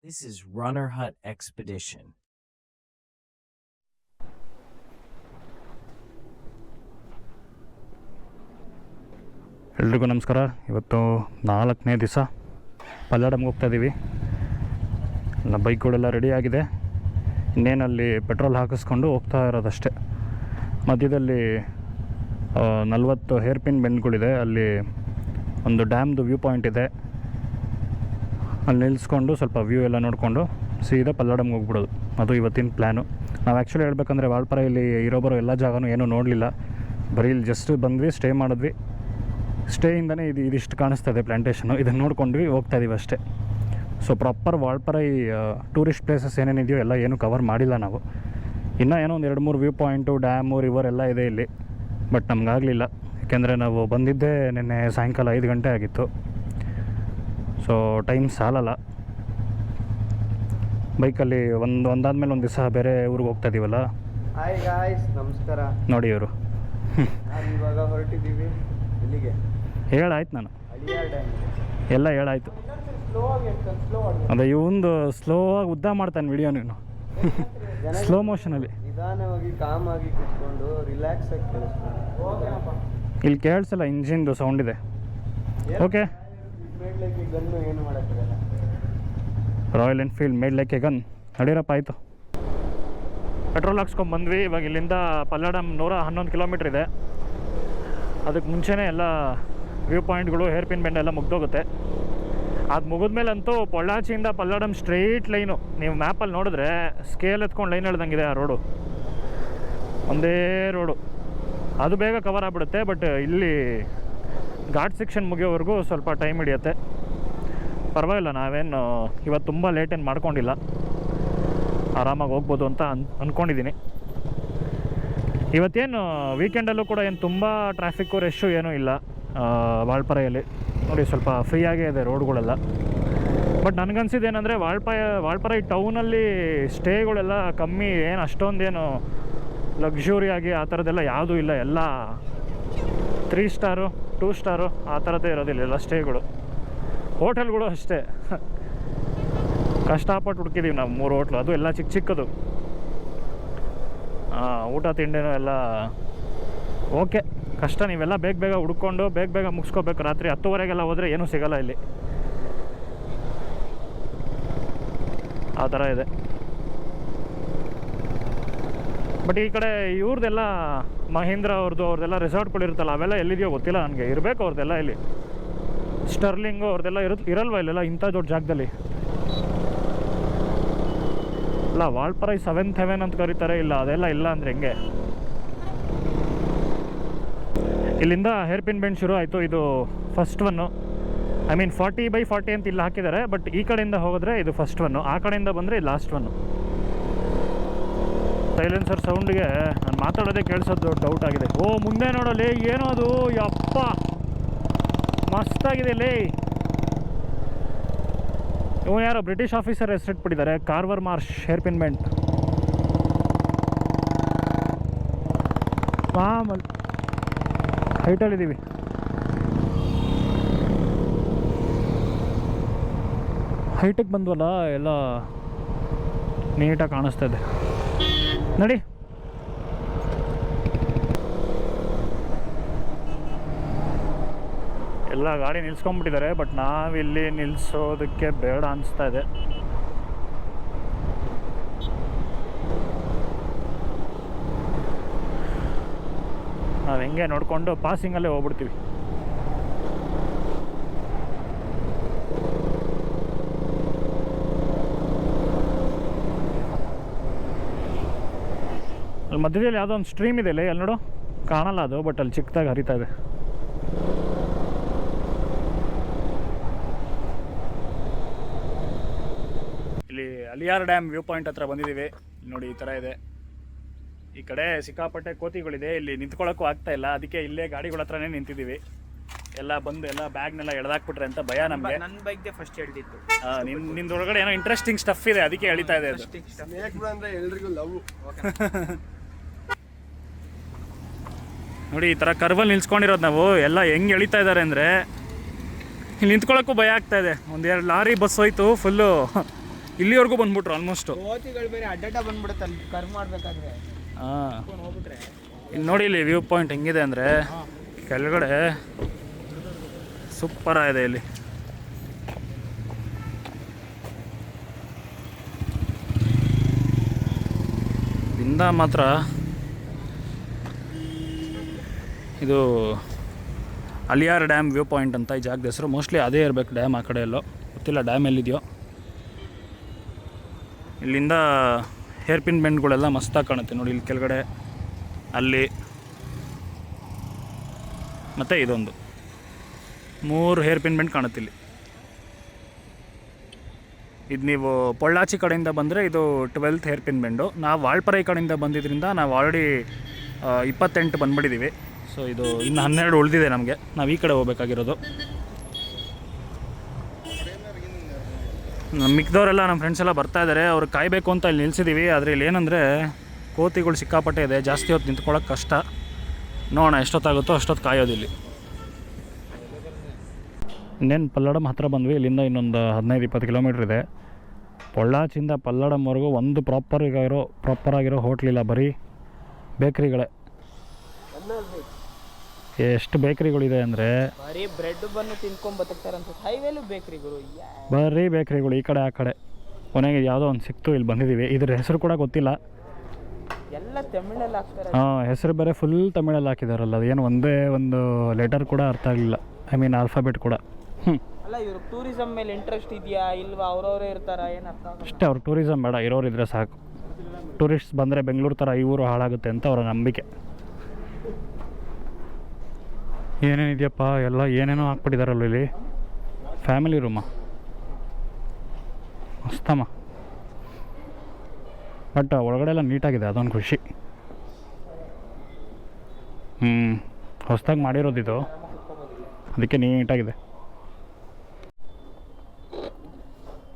This is Runner Hut Expedition. ಎಲ್ರಿಗೂ ನಮಸ್ಕಾರ. ಇವತ್ತು 4ನೇ ದಿವಸ ಪಲ್ಲಡಮ್ಗೆ ಹೋಗ್ತಾ ಇದ್ದೀವಿ. ನಮ್ಮ ಬೈಕ್ಗಳೆಲ್ಲ ರೆಡಿಯಾಗಿದೆ. ಇನ್ನೇನಲ್ಲಿ ಪೆಟ್ರೋಲ್ ಹಾಕಿಸ್ಕೊಂಡು ಹೋಗ್ತಾ ಇರೋದಷ್ಟೇ. ಮಧ್ಯದಲ್ಲಿ 40 ಹೇರ್ ಪಿನ್ ಬೆಂಡ್ಗಳಿದೆ. ಅಲ್ಲಿ ಒಂದು ಡ್ಯಾಮ್ದು ವ್ಯೂ ಪಾಯಿಂಟ್ ಇದೆ. ಅಲ್ಲಿ ನಿಲ್ಲಿಸ್ಕೊಂಡು ಸ್ವಲ್ಪ ವ್ಯೂ ಎಲ್ಲ ನೋಡಿಕೊಂಡು ಸೀದಾ ಪಲ್ಲಡಮ್ಗೆ ಹೋಗ್ಬಿಡೋದು. ಅದು ಇವತ್ತಿನ ಪ್ಲ್ಯಾನು. ನಾವು ಆ್ಯಕ್ಚುಲಿ ಹೇಳ್ಬೇಕಂದ್ರೆ ವಾಲ್ಪಾರೆಯಲ್ಲಿ ಇರೋಬರೋ ಎಲ್ಲ ಜಾಗನೂ ಏನೂ ನೋಡಲಿಲ್ಲ. ಬರೀ ಇಲ್ಲಿ ಜಸ್ಟ್ ಬಂದ್ವಿ, ಸ್ಟೇ ಮಾಡಿದ್ವಿ. ಸ್ಟೇಯಿಂದನೇ ಇದಿಷ್ಟು ಕಾಣಿಸ್ತಾ ಇದೆ ಪ್ಲ್ಯಾಂಟೇಷನು. ಇದನ್ನು ನೋಡ್ಕೊಂಡ್ವಿ, ಹೋಗ್ತಾ ಇದ್ದೀವಿ ಅಷ್ಟೇ. So proper Valparai tourist places ಏನೇನಿದೆಯೋ ಎಲ್ಲ ಏನೂ ಕವರ್ ಮಾಡಿಲ್ಲ ನಾವು. ಇನ್ನೂ ಏನೋ ಒಂದು 2-3 ವ್ಯೂ ಪಾಯಿಂಟು, ಡ್ಯಾಮು, ರಿವರ್ ಎಲ್ಲ ಇದೆ ಇಲ್ಲಿ. ಬಟ್ ನಮಗಾಗಲಿಲ್ಲ, ಯಾಕೆಂದರೆ ನಾವು ಬಂದಿದ್ದೇ ನಿನ್ನೆ ಸಾಯಂಕಾಲ 5 ಗಂಟೆ ಆಗಿತ್ತು. ಸೊ ಟೈಮ್ ಸಾಲಲ್ಲ. ಬೈಕಲ್ಲಿ ಒಂದಾದ್ಮೇಲೆ ಒಂದು ದಿವಸ ಬೇರೆ ಊರಿಗೆ ಹೋಗ್ತಾ ಇದ್ದೀವಲ್ಲ. ಹಾಯ್ ಗಾಯ್ಸ್, ನಮಸ್ಕಾರ. ನೋಡಿ ಇವರು ನಾವು ಇವಾಗ ಹೊರಟಿದ್ದೀವಿ. ಇಲ್ಲಿಗೆ ಹೇಳಾಯ್ತು ನಾನು, ಅಳಿಯಾರ್ ಡ್ಯಾಮ್ ಎಲ್ಲ ಹೇಳಾಯ್ತು. ಅದೇ ಇವಂದು ಸ್ಲೋ ಆಗಿ ಉದ್ದ ಮಾಡ್ತಾನೆ ವಿಡಿಯೋ. ನೀನು ಸ್ಲೋ ಮೋಷನಲ್ಲಿ ನಿಧಾನವಾಗಿ ಕಾಮ್ ಆಗಿ ಕುತ್ಕೊಂಡು ರಿಲ್ಯಾಕ್ಸ್ ಆಗಿ ಕೇಳಿಸ್ಕೊಂಡು. ಇಲ್ಲಿ ಕೇಳಿಸಲ್ಲ, ಇಂಜಿನ್ದು ಸೌಂಡ್ ಇದೆ. ಓಕೆ, ಗನ್ನು ಏನು ಮಾಡೋಕ್ಕಾಗಲ್ಲ. Royal Enfield made like a gun. ನಡೀರಪ್ಪ, ಆಯಿತು. ಪೆಟ್ರೋಲ್ ಹಾಕ್ಸ್ಕೊಂಡ್ಬಂದ್ವಿ. ಇವಾಗ ಇಲ್ಲಿಂದ ಪಲ್ಲಡಮ್ 111 ಕಿಲೋಮೀಟ್ರ್ ಇದೆ. ಅದಕ್ಕೆ ಮುಂಚೆನೇ ಎಲ್ಲ ವ್ಯೂ ಪಾಯಿಂಟ್ಗಳು, ಹೇರ್ ಪಿನ್ ಬೆಂಡ್ ಎಲ್ಲ ಮುಗ್ದೋಗುತ್ತೆ. ಅದು ಮುಗಿದ್ಮೇಲಂತೂ ಪೊಳ್ಳಾಚಿಯಿಂದ ಪಲ್ಲಡಮ್ ಸ್ಟ್ರೈಟ್ ಲೈನು. ನೀವು ಮ್ಯಾಪಲ್ಲಿ ನೋಡಿದ್ರೆ ಸ್ಕೇಲ್ ಎತ್ಕೊಂಡು ಲೈನ್ ಹೇಳ್ದಂಗಿದೆ ಆ ರೋಡು. ಒಂದೇ ರೋಡು, ಅದು ಬೇಗ ಕವರ್ ಆಗಿಬಿಡುತ್ತೆ. ಬಟ್ ಇಲ್ಲಿ ಘಾಟ್ ಸೆಕ್ಷನ್ ಮುಗಿಯೋವರೆಗೂ ಸ್ವಲ್ಪ ಟೈಮ್ ಹಿಡಿಯುತ್ತೆ. ಪರವಾಗಿಲ್ಲ, ನಾವೇನು ಇವತ್ತು ತುಂಬ ಲೇಟೇನು ಮಾಡ್ಕೊಂಡಿಲ್ಲ. ಆರಾಮಾಗಿ ಹೋಗ್ಬೋದು ಅಂತ ಅಂದ್ಕೊಂಡಿದ್ದೀನಿ. ಇವತ್ತೇನು ವೀಕೆಂಡಲ್ಲೂ ಕೂಡ ಏನು ತುಂಬ ಟ್ರಾಫಿಕ್ಕು, ರಶ್ಶು ಏನೂ ಇಲ್ಲ ವಾಲ್ಪಾರೆಯಲ್ಲಿ. ನೋಡಿ, ಸ್ವಲ್ಪ ಫ್ರೀಯಾಗೇ ಇದೆ ರೋಡ್ಗಳೆಲ್ಲ. ಬಟ್ ನನಗನ್ಸಿದ್ದೇನೆಂದರೆ ವಾಲ್ಪಾರೆ ಟೌನಲ್ಲಿ ಸ್ಟೇಗಳೆಲ್ಲ ಕಮ್ಮಿ, ಏನು ಅಷ್ಟೊಂದೇನು ಲಕ್ಸುರಿಯಾಗಿ ಆ ಥರದ್ದೆಲ್ಲ ಯಾವುದೂ ಇಲ್ಲ. ಎಲ್ಲ 3 ಸ್ಟಾರು 2 ಸ್ಟಾರು ಆ ಥರದ್ದೇ ಇರೋದಿಲ್ಲ ಎಲ್ಲ ಸ್ಟೇಗಳು. ಹೋಟೆಲ್ಗಳು ಅಷ್ಟೇ ಕಷ್ಟಪಟ್ಟು ಹುಡುಕಿದ್ದೀವಿ ನಾವು 3 ಹೋಟ್ಲು. ಅದು ಎಲ್ಲ ಚಿಕ್ಕ ಚಿಕ್ಕದು. ಊಟ ತಿಂಡಿನೂ ಎಲ್ಲ ಓಕೆ. ಕಷ್ಟ. ನೀವೆಲ್ಲ ಬೇಗ ಹುಡ್ಕೊಂಡು ಬೇಗ ಮುಗಿಸ್ಕೋಬೇಕು. ರಾತ್ರಿ 10:30ಗೆಲ್ಲ ಹೋದರೆ ಏನೂ ಸಿಗೋಲ್ಲ ಇಲ್ಲಿ. ಆ ಥರ ಇದೆ. ಬಟ್ ಈ ಕಡೆ ಇವ್ರದ್ದೆಲ್ಲ ಮಹೀಂದ್ರ ಅವ್ರದ್ದೆಲ್ಲ ರೆಸಾರ್ಟ್ಗಳಿರುತ್ತಲ್ಲ, ಅವೆಲ್ಲ ಎಲ್ಲಿದೆಯೋ ಗೊತ್ತಿಲ್ಲ ನನಗೆ. ಇರಬೇಕು ಅವ್ರದ್ದೆಲ್ಲ ಇಲ್ಲಿ. ಸ್ಟರ್ಲಿಂಗು ಅವ್ರದ್ದೆಲ್ಲ ಇರಲ್ವ ಇಲ್ಲೆಲ್ಲ ಇಂಥ ದೊಡ್ಡ ಜಾಗದಲ್ಲಿ? ಇಲ್ಲ, ವಾಲ್ಪಾರೈ 7th ಹೆವೆನ್ ಅಂತ ಕರೀತಾರೆ. ಇಲ್ಲ, ಅದೆಲ್ಲ ಇಲ್ಲ ಅಂದರೆ ಹೆಂಗೆ? ಇಲ್ಲಿಂದ ಹೇರ್ ಪಿನ್ ಬೆಂಡ್ ಶುರು ಆಯಿತು. ಇದು ಫಸ್ಟ್ ಒನ್ನು. ಐ ಮೀನ್ 40/40 ಅಂತ ಇಲ್ಲಿ ಹಾಕಿದ್ದಾರೆ. ಬಟ್ ಈ ಕಡೆಯಿಂದ ಹೋಗಿದ್ರೆ ಇದು ಫಸ್ಟ್ ಒನ್ನು, ಆ ಕಡೆಯಿಂದ ಬಂದರೆ ಲಾಸ್ಟ್ ಒನ್ನು. ಸೈಲೆನ್ಸರ್ ಸೌಂಡ್ಗೆ ನಾನು ಮಾತಾಡೋದೇ ಕೇಳಿಸೋದು ಡೌಟ್ ಆಗಿದೆ. ಓ, ಮುಂದೆ ನೋಡಲಿ, ಏನೋ ಅದು, ಯಪ್ಪ ಮಸ್ತಾಗಿದೆ ಲೇ. ಇವು ಯಾರೋ ಬ್ರಿಟಿಷ್ ಆಫೀಸರ್ ಹೆಸರಿಟ್ಬಿಟ್ಟಿದ್ದಾರೆ, Carver Marsh hairpin bend. ಮಾಮೂಲಿ ಹೈಟಲ್ಲಿದ್ದೀವಿ. ಹೈಟಿಗೆ ಬಂದ್ವಲ್ಲ, ಎಲ್ಲ ನೀಟಾಗಿ ಕಾಣಿಸ್ತಾ ಇದೆ. ನೋಡಿ, ಎಲ್ಲ ಗಾಡಿ ನಿಲ್ಸ್ಕೊಂಡ್ಬಿಟ್ಟಿದ್ದಾರೆ. ಬಟ್ ನಾವಿಲ್ಲಿ ನಿಲ್ಲಿಸೋದಕ್ಕೆ ಬೇಡ ಅನಿಸ್ತಾ ಇದೆ. ನಾವು ಹೆಂಗೆ ನೋಡಿಕೊಂಡು ಪಾಸಿಂಗಲ್ಲೇ ಹೋಗ್ಬಿಡ್ತೀವಿ. ಅಲ್ಲಿ ಮಧ್ಯದಲ್ಲಿ ಯಾವುದೋ ಒಂದು ಸ್ಟ್ರೀಮ್ ಇದೆ ಅಲ್ಲಿ ನೋಡು, ಕಾಣಲ್ಲ ಅದು, ಬಟ್ ಅಲ್ಲಿ ಚಿಕ್ಕದಾಗಿ ಹರಿತಾ ಇದೆ. ಇಲ್ಲಿ ಅಳಿಯಾರ್ ಡ್ಯಾಮ್ ವ್ಯೂ ಪಾಯಿಂಟ್ ಹತ್ರ ಬಂದಿದ್ದೀವಿ. ನೋಡಿ, ಈ ಥರ ಇದೆ. ಈ ಕಡೆ ಸಿಕ್ಕಾಪಟ್ಟೆ ಕೋತಿಗಳಿದೆ. ಇಲ್ಲಿ ನಿಂತ್ಕೊಳ್ಳೋಕ್ಕೂ ಆಗ್ತಾ ಇಲ್ಲ. ಅದಕ್ಕೆ ಇಲ್ಲೇ ಗಾಡಿಗಳ ಹತ್ರನೇ ನಿಂತಿದ್ದೀವಿ. ಎಲ್ಲ ಬಂದು ಎಲ್ಲ ಬ್ಯಾಗ್ನೆಲ್ಲ ಎಳ್ದಾಕ್ಬಿಟ್ರೆ ಅಂತ ಭಯ ನಮಗೆ. ನನ್ನ ಬೈಕ್ಗೆ ಫಸ್ಟ್ ಹೇಳ್ತಿತ್ತು. ನಿಂದೊಳಗಡೆ ಏನೋ ಇಂಟ್ರೆಸ್ಟಿಂಗ್ ಸ್ಟಫ್ ಇದೆ, ಅದಕ್ಕೆ ಎಳಿತಾ ಇದೆ ಅದು. ಎಲ್ರಿಗೂ ಲವ್. ನೋಡಿ, ಈ ಥರ ಕರ್ವಲ್ಲಿ ನಿಲ್ಸ್ಕೊಂಡಿರೋದು ನಾವು. ಎಲ್ಲ ಹೆಂಗೆ ಎಳಿತಾ ಇದ್ದಾರೆ ಅಂದರೆ ಇಲ್ಲಿ ನಿಂತ್ಕೊಳ್ಳೋಕ್ಕೂ ಭಯ ಆಗ್ತಾ ಇದೆ. 1-2 ಲಾರಿ ಬಸ್ ಹೋಯ್ತು ಫುಲ್ಲು. ಇಲ್ಲಿವರೆಗೂ ಬಂದ್ಬಿಟ್ರು ಆಲ್ಮೋಸ್ಟು. ಕೋತಿಗಳು ಬೇರೆ ಅಡ್ಡಡ್ಡ ಬಂದ್ಬಿಡುತ್ತೆ ಅಲ್ಲಿ ಕರ್ ಮಾಡಬೇಕಾದ್ರೆ. ಹಾಂ, ಹೋಗ್ಬಿಟ್ರೆ ಇಲ್ಲಿ ನೋಡಿ, ಇಲ್ಲಿ ವ್ಯೂ ಪಾಯಿಂಟ್ ಹೆಂಗಿದೆ ಅಂದರೆ ಕೆಳಗಡೆ ಸೂಪರ್ ಆಗಿದೆ. ಇಲ್ಲಿ ಇಂದ ಮಾತ್ರ ಇದು ಅಲಿಯಾರ್ ಡ್ಯಾಮ್ ವ್ಯೂ ಪಾಯಿಂಟ್ ಅಂತ ಈ ಜಾಗದ ಹೆಸರು. ಮೋಸ್ಟ್ಲಿ ಅದೇ ಇರಬೇಕು ಡ್ಯಾಮ್, ಆ ಕಡೆ ಎಲ್ಲೋ ಗೊತ್ತಿಲ್ಲ ಡ್ಯಾಮ್ ಎಲ್ಲಿದೆಯೋ. ಇಲ್ಲಿಂದ ಹೇರ್ ಪಿನ್ ಬೆಂಡ್ಗಳೆಲ್ಲ ಮಸ್ತಾಗಿ ಕಾಣುತ್ತೆ ನೋಡಿ. ಇಲ್ಲಿ ಕೆಳಗಡೆ, ಅಲ್ಲಿ ಮತ್ತು ಇದೊಂದು 3 ಹೇರ್ ಪಿನ್ ಬೆಂಡ್ ಕಾಣುತ್ತೆ ಇಲ್ಲಿ. ಇದು ನೀವು ಪೊಳ್ಳಾಚಿ ಕಡೆಯಿಂದ ಬಂದರೆ ಇದು 12th ಹೇರ್ ಪಿನ್ ಬೆಂಡು. ನಾವು ವಾಳ್ಪರೈ ಕಡೆಯಿಂದ ಬಂದಿದ್ದರಿಂದ ನಾವು ಆಲ್ರೆಡಿ 28 ಬಂದುಬಿಟ್ಟಿದ್ದೀವಿ. ಸೊ ಇದು ಇನ್ನು 12 ಉಳಿದಿದೆ ನಮಗೆ. ನಾವು ಈ ಕಡೆ ಹೋಗ್ಬೇಕಾಗಿರೋದು. ಮಿಕ್ದವರೆಲ್ಲ ನಮ್ಮ ಫ್ರೆಂಡ್ಸ್ ಎಲ್ಲ ಬರ್ತಾ ಇದ್ದಾರೆ. ಅವ್ರು ಕಾಯಬೇಕು ಅಂತ ಇಲ್ಲಿ ನಿಲ್ಸಿದ್ದೀವಿ. ಆದರೆ ಇಲ್ಲಿ ಏನಂದರೆ ಕೋತಿಗಳು ಸಿಕ್ಕಾಪಟ್ಟೆ ಇದೆ, ಜಾಸ್ತಿ ಹೊತ್ತು ನಿಂತ್ಕೊಳ್ಳೋಕೆ ಕಷ್ಟ. ನೋಡೋಣ ಎಷ್ಟೊತ್ತಾಗುತ್ತೋ ಅಷ್ಟೊತ್ತು ಕಾಯೋದಿಲ್ಲಿ. ಇನ್ನೇನು ಪಲ್ಲಡಮ್ ಹತ್ತಿರ ಬಂದ್ವಿ. ಇಲ್ಲಿಂದ ಇನ್ನೊಂದು 15-20 ಕಿಲೋಮೀಟ್ರ್ ಇದೆ. ಪೊಳ್ಳಾಚಿಂದ ಪಲ್ಲಡಮ್ವರೆಗೂ ಒಂದು ಪ್ರಾಪರ್ ಆಗಿರೋ ಹೋಟ್ಲಿಲ್ಲ, ಬರೀ ಬೇಕ್ರಿಗಳೇ. ಎಷ್ಟು ಬೇಕ್ರಿಗಳಿದೆ ಅಂದರೆ ಬರೀ ಬ್ರೆಡ್ ಬನ್ನು ತಿನ್ಕೊಂಡು ಬದುಕ್ತಾರೆ ಅಂತ. ಹೈವೇಲು ಬೇಕ್ರಿಗಳು, ಬರೀ ಬೇಕ್ರಿಗಳು ಈ ಕಡೆ ಆ ಕಡೆ. ಕೊನೆಗೆ ಯಾವುದೋ ಒಂದು ಸಿಕ್ತು, ಇಲ್ಲಿ ಬಂದಿದ್ದೀವಿ. ಇದ್ರ ಹೆಸರು ಕೂಡ ಗೊತ್ತಿಲ್ಲ, ಎಲ್ಲ ತಮಿಳಲ್ಲಿ ಹಾಕ್ತಾರೆ. ಹಾಂ, ಹೆಸರು ಬೇರೆ ಫುಲ್ ತಮಿಳಲ್ಲಿ ಹಾಕಿದಾರಲ್ಲ. ಅದೇನು ಒಂದೇ ಒಂದು ಲೆಟರ್ ಕೂಡ ಅರ್ಥ ಆಗಲಿಲ್ಲ. ಐ ಮೀನ್ ಆಲ್ಫಾಬೆಟ್ ಕೂಡ. ಅಲ್ಲ, ಇವ್ರು ಟೂರಿಸಮ್ ಮೇಲೆ ಇಂಟ್ರೆಸ್ಟ್ ಇದೆಯಾ ಇಲ್ವಾ, ಅವ್ರವರೇ ಇರ್ತಾರ, ಏನು ಅರ್ಥ ಆಗಲ್ಲ ಅಷ್ಟೇ. ಅವ್ರು ಟೂರಿಸಮ್ ಬೇಡ, ಇರೋರಿದ್ರೆ ಸಾಕು. ಟೂರಿಸ್ಟ್ ಬಂದರೆ ಬೆಂಗಳೂರು ಥರ ಈ ಊರು ಹಾಳಾಗುತ್ತೆ ಅಂತ ಅವರ ನಂಬಿಕೆ. ಏನೇನಿದೆಯಪ್ಪ ಎಲ್ಲ ಏನೇನೋ ಹಾಕ್ಬಿಟ್ಟಿದಾರಲ್ಲ ಇಲ್ಲಿ. Family room ಮಸ್ತಮ್ಮ. ಬಟ್ ಒಳಗಡೆ ಎಲ್ಲ ನೀಟಾಗಿದೆ, ಅದೊಂದು ಖುಷಿ. ಹೊಸ್ದಾಗಿ ಮಾಡಿರೋದಿದು, ಅದಕ್ಕೆ ನೀಟಾಗಿದೆ.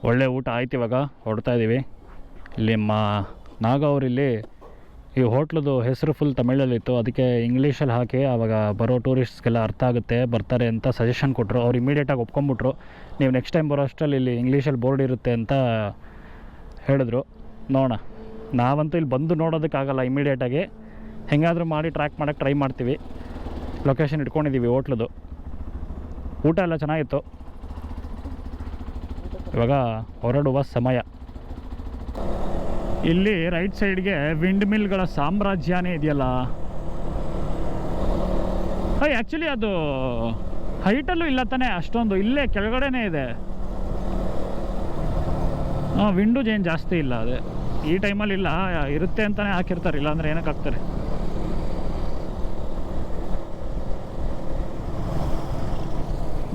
ಒಳ್ಳೆ ಊಟ ಆಯ್ತು. ಇವಾಗ ಹೊರಡ್ತಾ ಇದ್ದೀವಿ. ಇಲ್ಲಿ ನಾಗ ಅವರಿಲ್ಲಿ ಈ ಹೋಟ್ಲದು ಹೆಸರು ಫುಲ್ ತಮಿಳಲ್ಲಿತ್ತು, ಅದಕ್ಕೆ ಇಂಗ್ಲೀಷಲ್ಲಿ ಹಾಕಿ ಆವಾಗ ಬರೋ ಟೂರಿಸ್ಟ್ಸ್ಗೆಲ್ಲ ಅರ್ಥ ಆಗುತ್ತೆ, ಬರ್ತಾರೆ ಅಂತ ಸಜೆಷನ್ ಕೊಟ್ಟರು. ಅವ್ರು ಇಮಿಡಿಯೇಟಾಗಿ ಒಪ್ಕೊಂಬಿಟ್ರು. ನೀವು ನೆಕ್ಸ್ಟ್ ಟೈಮ್ ಬರೋ ಅಷ್ಟರಲ್ಲಿ ಇಲ್ಲಿ ಇಂಗ್ಲೀಷಲ್ಲಿ ಬೋರ್ಡ್ ಇರುತ್ತೆ ಅಂತ ಹೇಳಿದ್ರು. ನೋಡೋಣ, ನಾವಂತೂ ಇಲ್ಲಿ ಬಂದು ನೋಡೋದಕ್ಕಾಗಲ್ಲ. ಇಮಿಡಿಯೇಟಾಗಿ ಹೆಂಗಾದರೂ ಮಾಡಿ ಟ್ರ್ಯಾಕ್ ಮಾಡೋಕ್ಕೆ ಟ್ರೈ ಮಾಡ್ತೀವಿ. ಲೊಕೇಶನ್ ಇಟ್ಕೊಂಡಿದ್ದೀವಿ ಹೋಟ್ಲದು. ಊಟ ಎಲ್ಲ ಚೆನ್ನಾಗಿತ್ತು. ಇವಾಗ ಹೊರಡುವ ಸಮಯ. ಇಲ್ಲಿ ರೈಟ್ ಸೈಡ್ಗೆ ವಿಂಡ್ ಮಿಲ್ಗಳ ಸಾಮ್ರಾಜ್ಯನೇ ಇದೆಯಲ್ಲ. ಆ್ಯಕ್ಚುಲಿ ಅದು ಹೈಟಲ್ಲೂ ಇಲ್ಲ ತಾನೇ ಅಷ್ಟೊಂದು, ಇಲ್ಲೇ ಕೆಳಗಡೆನೇ ಇದೆ. ವಿಂಡೋಸ್ ಏನು ಜಾಸ್ತಿ ಇಲ್ಲ. ಅದೇ ಈ ಟೈಮಲ್ಲಿ ಇಲ್ಲ, ಇರುತ್ತೆ ಅಂತಲೇ ಹಾಕಿರ್ತಾರೆ, ಇಲ್ಲಾಂದರೆ ಏನಕ್ಕೆ ಹಾಕ್ತಾರೆ.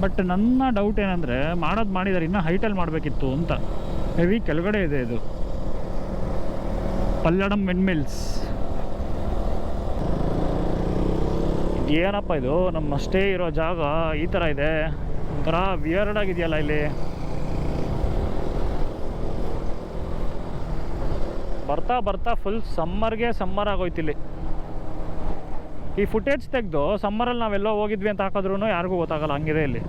ಬಟ್ ನನ್ನ ಡೌಟ್ ಏನಂದರೆ ಮಾಡಿದ್ದಾರೆ, ಇನ್ನೂ ಹೈಟಲ್ಲಿ ಮಾಡಬೇಕಿತ್ತು ಅಂತ. ಹೆವಿ ಕೆಳಗಡೆ ಇದೆ ಇದು ಪಲ್ಲಡಮ್ ವಿಂಡ್ ಮಿಲ್ಸ್. ಏನಪ್ಪ ಇದು, ನಮ್ಮ ಸ್ಟೇ ಇರೋ ಜಾಗ ಈ ಥರ ಇದೆ, ಒಂಥರ ವಿಯರ್ಡ್ ಆಗಿದೆಯಲ್ಲ ಇಲ್ಲಿ. ಬರ್ತಾ ಬರ್ತಾ ಫುಲ್ ಸಮ್ಮರ್ ಆಗೋಯ್ತು ಇಲ್ಲಿ. ಈ ಫುಟೇಜ್ ತೆಗೆದು ಸಮ್ಮರಲ್ಲಿ ನಾವೆಲ್ಲೋ ಹೋಗಿದ್ವಿ ಅಂತ ಹಾಕಿದ್ರೂ ಯಾರಿಗೂ ಗೊತ್ತಾಗಲ್ಲ, ಹಂಗಿದೆ ಇಲ್ಲಿ.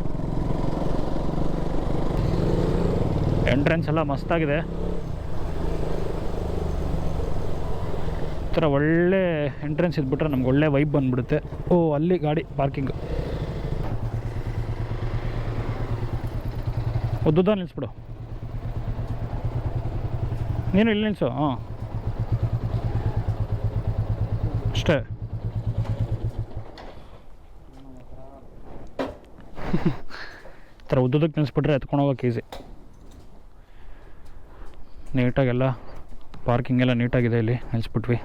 ಎಂಟ್ರೆನ್ಸ್ ಎಲ್ಲ ಮಸ್ತಾಗಿದೆ. ಈ ಥರ ಒಳ್ಳೆ ಎಂಟ್ರೆನ್ಸ್ ಇದ್ಬಿಟ್ರೆ ನಮ್ಗೆ ಒಳ್ಳೆ ವೈಬ್ ಬಂದುಬಿಡುತ್ತೆ. ಅಲ್ಲಿ ಗಾಡಿ ಪಾರ್ಕಿಂಗ್ ಉದ್ದುದ ನಿಲ್ಲಿಸ್ಬಿಡು. ನೀನು ಇಲ್ಲಿ ನಿಲ್ಲಿಸು. ಅಷ್ಟೇ. ಈ ಥರ ಉದ್ದುದಕ್ಕೆ ನಿಲ್ಲಿಸ್ಬಿಟ್ರೆ ಎತ್ಕೊಂಡು ಹೋಗೋಕೆ ಈಸಿ. ನೀಟಾಗೆಲ್ಲ ಪಾರ್ಕಿಂಗ್ ಎಲ್ಲ ನೀಟಾಗಿದೆ. ಇಲ್ಲಿ ನಿಲ್ಲಿಸ್ಬಿಟ್ವಿ.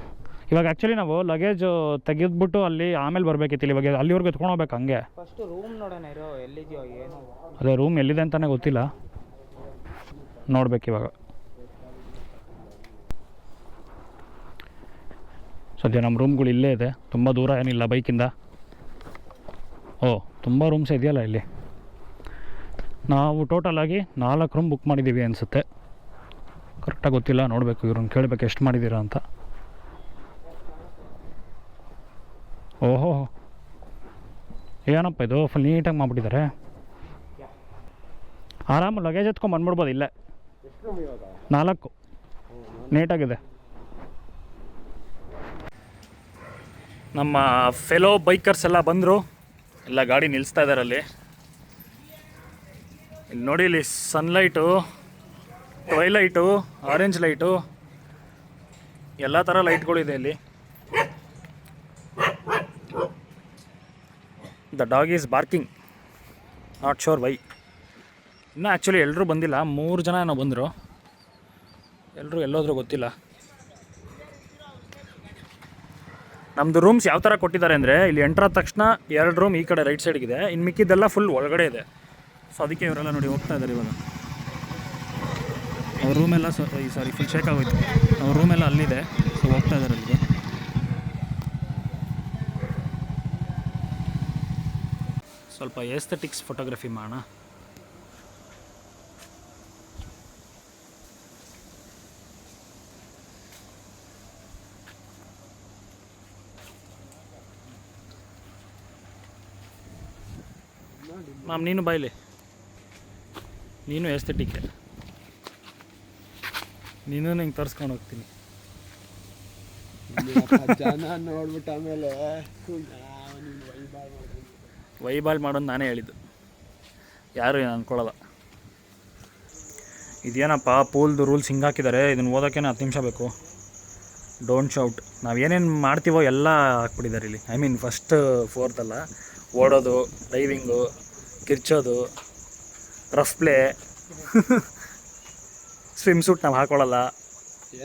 ಇವಾಗ ಆ್ಯಕ್ಚುಲಿ ನಾವು ಲಗೇಜು ತೆಗೆದ್ಬಿಟ್ಟು ಅಲ್ಲಿ ಆಮೇಲೆ ಬರಬೇಕಿತ್ತು. ಇವಾಗ ಅಲ್ಲಿವರೆಗೂ ಎತ್ಕೊಂಡು ಹೋಗ್ಬೇಕು. ಹಂಗೆ ಫಸ್ಟ್ ರೂಮ್ ನೋಡೋಣ ಇರೋ, ಎಲ್ಲಿದೆಯೋ ಏನೋ. ಅದೇ ರೂಮ್ ಎಲ್ಲಿದೆ ಅಂತಲೇ ಗೊತ್ತಿಲ್ಲ, ನೋಡ್ಬೇಕು ಇವಾಗ. ಸದ್ಯ ನಮ್ಮ ರೂಮ್ಗಳು ಇಲ್ಲೇ ಇದೆ, ತುಂಬ ದೂರ ಏನಿಲ್ಲ ಬೈಕಿಂದ. ತುಂಬ ರೂಮ್ಸ್ ಇದೆಯಲ್ಲ ಇಲ್ಲಿ. ನಾವು ಟೋಟಲಾಗಿ 4 ರೂಮ್ ಬುಕ್ ಮಾಡಿದ್ದೀವಿ ಅನಿಸುತ್ತೆ, ಕರೆಕ್ಟಾಗಿ ಗೊತ್ತಿಲ್ಲ, ನೋಡಬೇಕು. ಇವ್ರನ್ನ ಕೇಳಬೇಕು ಎಷ್ಟು ಮಾಡಿದ್ದೀರಾ ಅಂತ. ಓಹೋ, ಏನಪ್ಪ ಇದು, ಫುಲ್ ನೀಟಾಗಿ ಮಾಡಿಬಿಟ್ಟಿದ್ದಾರೆ. ಆರಾಮ ಲಗೇಜ್ ಎತ್ಕೊಂಡು ಬಂದ್ಬಿಡ್ಬೋದು ಇಲ್ಲೇ. 4 ನೀಟಾಗಿದೆ. ನಮ್ಮ ಫೆಲೋ ಬೈಕರ್ಸ್ ಎಲ್ಲ ಬಂದರು, ಎಲ್ಲ ಗಾಡಿ ನಿಲ್ಲಿಸ್ತಾ ಇದ್ದಾರೆ ಅಲ್ಲಿ. ಇಲ್ಲಿ ನೋಡಿ, ಇಲ್ಲಿ ಸನ್ಲೈಟು, ಟ್ವೈಲೈಟು, ಆರೆಂಜ್ ಲೈಟು, ಎಲ್ಲ ಥರ ಲೈಟ್ಗಳಿದೆ ಇಲ್ಲಿ. The dog is barking, not sure why. ಇನ್ನೂ ಆ್ಯಕ್ಚುಲಿ ಎಲ್ಲರೂ ಬಂದಿಲ್ಲ, 3 ಜನ ಏನೋ ಬಂದರು, ಎಲ್ಲರೂ ಎಲ್ಲೋದ್ರೂ ಗೊತ್ತಿಲ್ಲ. ನಮ್ಮದು ರೂಮ್ಸ್ ಯಾವ ಥರ ಕೊಟ್ಟಿದ್ದಾರೆ ಅಂದರೆ, ಇಲ್ಲಿ ಎಂಟ್ರಾದ ತಕ್ಷಣ 2 ರೂಮ್ ಈ ಕಡೆ ರೈಟ್ ಸೈಡ್ಗಿದೆ, ಇನ್ನು ಮಿಕ್ಕಿದ್ದೆಲ್ಲ ಫುಲ್ ಒಳಗಡೆ ಇದೆ. ಸೊ ಅದಕ್ಕೆ ಇವರೆಲ್ಲ ನೋಡಿ ಹೋಗ್ತಾ ಇದ್ದಾರೆ ಇವಾಗ. ಅವ್ರ ರೂಮೆಲ್ಲ ಸಾರಿ ಫುಲ್ ಶೇಕ್ ಆಗೋಯ್ತು. ಅವ್ರ ರೂಮೆಲ್ಲ ಅಲ್ಲಿದೆ, ಸೊ ಹೋಗ್ತಾ ಇದ್ದಾರೆ ಅಲ್ಲಿಗೆ. ಸ್ವಲ್ಪ ಏಸ್ಥೆಟಿಕ್ಸ್ ಫೋಟೋಗ್ರಫಿ ಮಾಡೋಣ. ಮ್ಯಾಮ್ ನೀನು ಬಾಯ್ಲಿ, ನೀನು ಏಸ್ಥೆಟಿಕ್, ನೀನು ನಿಂಗೆ ತೋರಿಸ್ಕೊಂಡು ಹೋಗ್ತೀನಿ. ಜನ ನೋಡ್ಬಿಟ್ಟು ಆಮೇಲೆ ವೈಬಾಲ್ ಮಾಡೋದು ನಾನೇ ಹೇಳಿದ್ದು, ಯಾರು ಏನು ಅಂದ್ಕೊಳ್ಳಲ್ಲ. ಇದೇನಪ್ಪ ಪೂಲ್ದು ರೂಲ್ಸ್ ಹಿಂಗೆ ಹಾಕಿದ್ದಾರೆ, ಇದನ್ನು ಓದೋಕ್ಕೇ 10 ನಿಮಿಷ ಬೇಕು. Don't shout. ನಾವು ಏನೇನು ಮಾಡ್ತೀವೋ ಎಲ್ಲ ಹಾಕ್ಬಿಟ್ಟಿದ್ದಾರೆ ಇಲ್ಲಿ. ಐ ಮೀನ್ ಫಸ್ಟ್ 4th ಅಲ್ಲ, ಓಡೋದು, ಡೈವಿಂಗು, ಕಿರ್ಚೋದು, ರಫ್ ಪ್ಲೇ, ಸ್ವಿಮ್ ಸೂಟ್ ನಾವು ಹಾಕೊಳ್ಳಲ್ಲ,